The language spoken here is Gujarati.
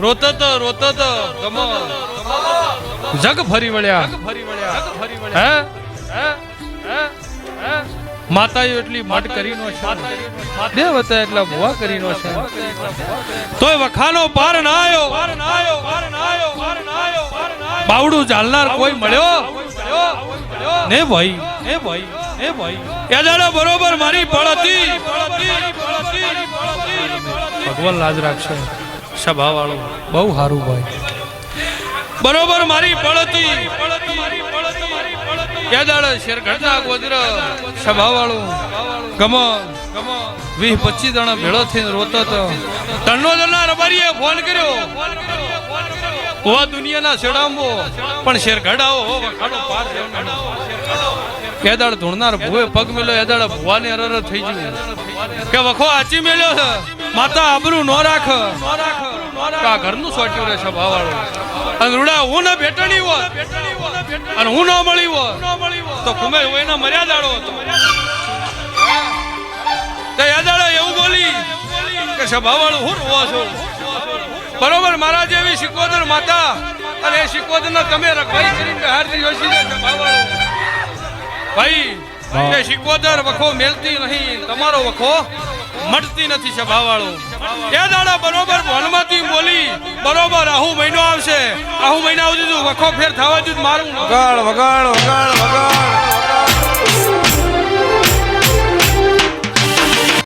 રોતો તો ગમો જગ ફરી વળ્યા હે માતાઓ એટલી માટ કરીને છે દેવ હતા એટલા ભુવા કરીને છે તોય વખાનો પાર ના આવ્યો બાવડું ચાલનાર કોઈ મળ્યો ને ભાઈ એ દાડા બરોબર મારી પળતી ભગવાન લાજ રાખશે સભા વાળો બહુ સારું ભાઈ બરોબર મારી પળતી એ દાડા શેરગઢના ગોદર સભા વાળો ગમો 20-25 જણા ભેળો થઈને રોતો તો તન્નો જના રબારીએ ફોન કર્યો ઓવા દુનિયાના છેડાંબો પણ શેરગઢ આવો હો વખાડો પાર એદાડ ધૂણનાર ભુવે પગ મેલ્યો એદાડ ભુવાને અરર થઈ ગયું કે વખો આચી મેલ્યો છે માતા આબરૂ નો રાખ કા ઘરનું સોટ્યું રે છે ભાવાળો અને રૂડા હું ન ભેટણી હોત અને હું ન મળી હોત તો કુમે એના મર્યાદાડો હતો તો એદાડો એવું બોલી કે સભાવાળો હું રોવા છો બરોબર મારા જેવી શિકોદર માતા અને એ શિકોદર ના તમે રખવાઈ કરીને બહારથી જોશી દે સભાવાળો ભાઈ એ શિકોદર વખો મેલતી નહીં તમારો વખો મટતી નથી સભાવાળો એ દાડા બરોબર ભોલમાંથી બોલી બરોબર આહુ મહિનો આવશે આહુ મહિના સુધી વખો ફેર થવા જ મારું વગાડ વગાડ વગાડ વગાડ